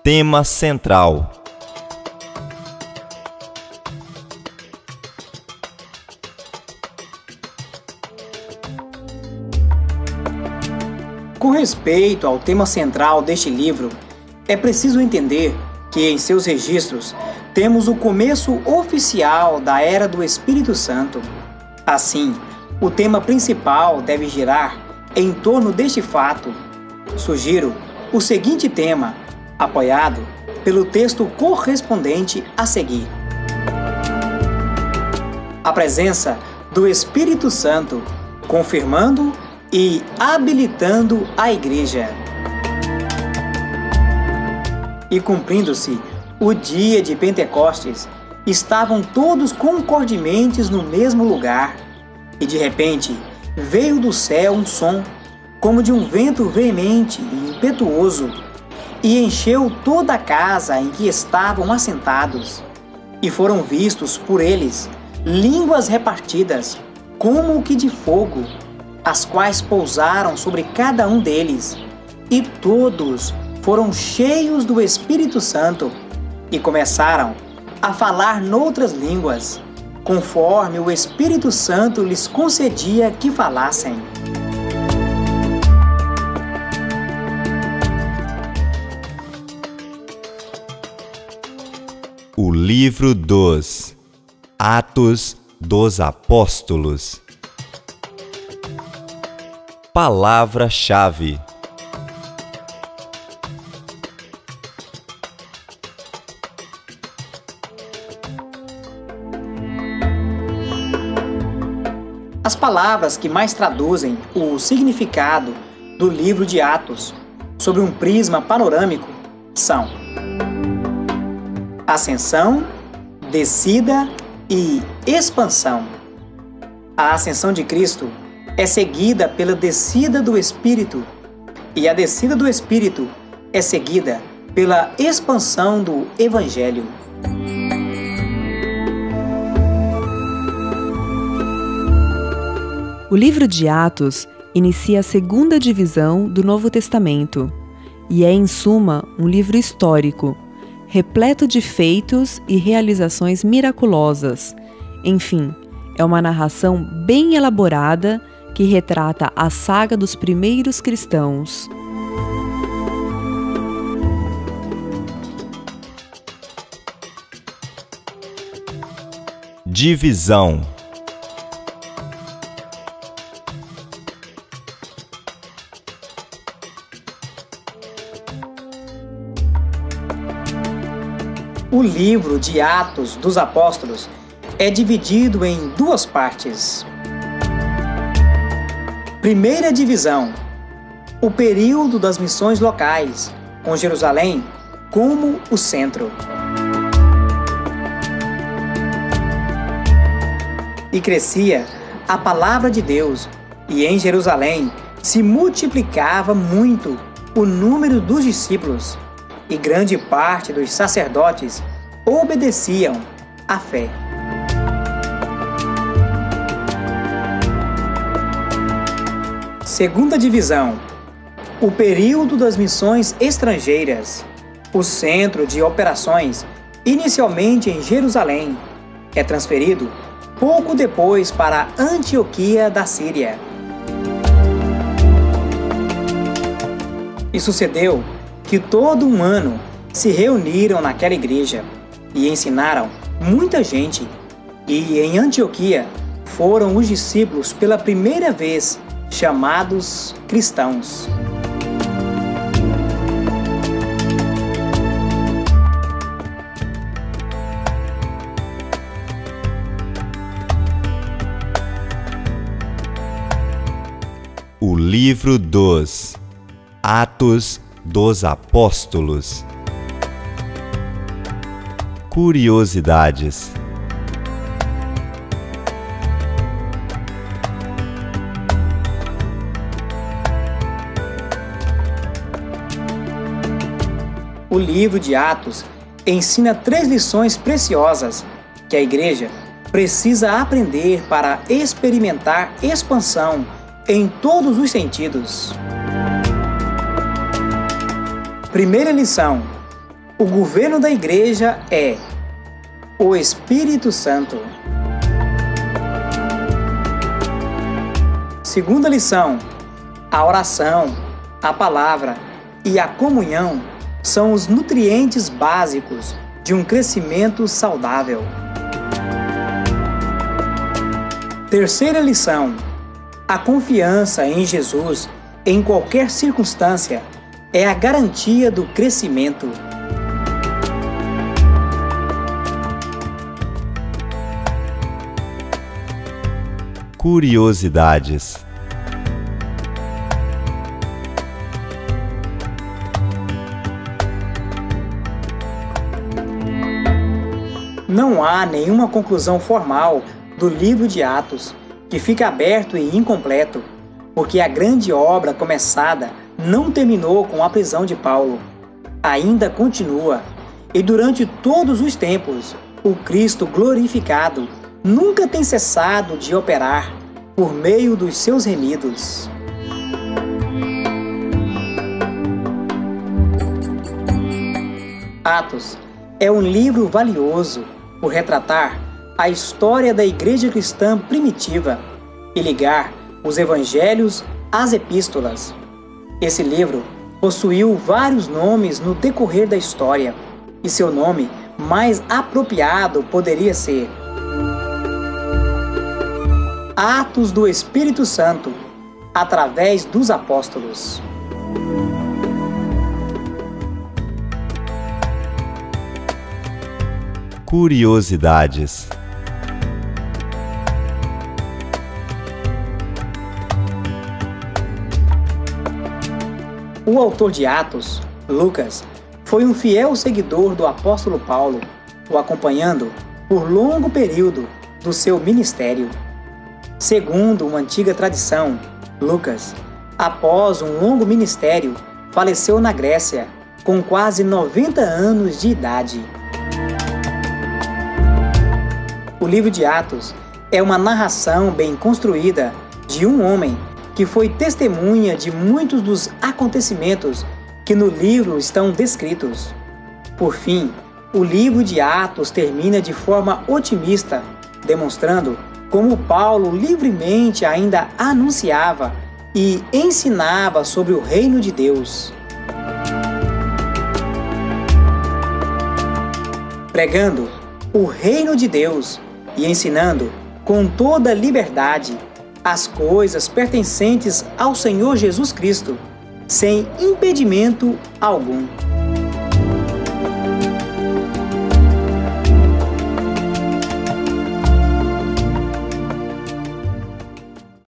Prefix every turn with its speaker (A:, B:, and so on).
A: Tema central.
B: Com respeito ao tema central deste livro, é preciso entender que em seus registros temos o começo oficial da Era do Espírito Santo. Assim, o tema principal deve girar em torno deste fato. Sugiro o seguinte tema, apoiado pelo texto correspondente a seguir. A presença do Espírito Santo, confirmando e habilitando a Igreja. E cumprindo-se o dia de Pentecostes, estavam todos concordemente no mesmo lugar, e de repente veio do céu um som, como de um vento veemente e impetuoso, e encheu toda a casa em que estavam assentados. E foram vistos por eles línguas repartidas, como que de fogo, as quais pousaram sobre cada um deles, e todos foram cheios do Espírito Santo, e começaram a falar noutras línguas, conforme o Espírito Santo lhes concedia que falassem.
A: O livro dos Atos dos Apóstolos. Palavra-chave.
B: As palavras que mais traduzem o significado do livro de Atos, sob um prisma panorâmico, são ascensão, descida e expansão. A ascensão de Cristo é seguida pela descida do Espírito, e a descida do Espírito é seguida pela expansão do Evangelho.
C: O livro de Atos inicia a segunda divisão do Novo Testamento e é, em suma, um livro histórico, repleto de feitos e realizações miraculosas. Enfim, é uma narração bem elaborada que retrata a saga dos primeiros cristãos.
A: Divisão.
B: O livro de Atos dos Apóstolos é dividido em duas partes. Primeira divisão: o período das missões locais, com Jerusalém como o centro. E crescia a palavra de Deus, e em Jerusalém se multiplicava muito o número dos discípulos, e grande parte dos sacerdotes obedeciam à fé. Segunda divisão: o período das missões estrangeiras. O centro de operações, inicialmente em Jerusalém, é transferido pouco depois para Antioquia da Síria. E sucedeu que todo um ano se reuniram naquela igreja e ensinaram muita gente. E em Antioquia foram os discípulos pela primeira vez chamados cristãos.
A: O livro dos Atos dos Apóstolos. Curiosidades.
B: O livro de Atos ensina 3 lições preciosas que a Igreja precisa aprender para experimentar expansão em todos os sentidos. Primeira lição: O governo da igreja é o Espírito Santo. Segunda lição: a oração, a palavra e a comunhão são os nutrientes básicos de um crescimento saudável. Terceira lição: a confiança em Jesus em qualquer circunstância é a garantia do crescimento.
A: Curiosidades.
B: Não há nenhuma conclusão formal do livro de Atos, que fica aberto e incompleto, porque a grande obra começada não terminou com a prisão de Paulo. Ainda continua, e durante todos os tempos, o Cristo glorificado nunca tem cessado de operar por meio dos seus remidos. Atos é um livro valioso por retratar a história da igreja cristã primitiva e ligar os evangelhos às epístolas. Esse livro possuiu vários nomes no decorrer da história, e seu nome mais apropriado poderia ser Atos do Espírito Santo, através dos apóstolos.
A: Curiosidades.
B: O autor de Atos, Lucas, foi um fiel seguidor do apóstolo Paulo, o acompanhando por longo período do seu ministério. Segundo uma antiga tradição, Lucas, após um longo ministério, faleceu na Grécia, com quase 90 anos de idade. O livro de Atos é uma narração bem construída de um homem que foi testemunha de muitos dos acontecimentos que no livro estão descritos. Por fim, o livro de Atos termina de forma otimista, demonstrando como Paulo livremente ainda anunciava e ensinava sobre o reino de Deus. Pregando o reino de Deus e ensinando com toda liberdade as coisas pertencentes ao Senhor Jesus Cristo, sem impedimento algum.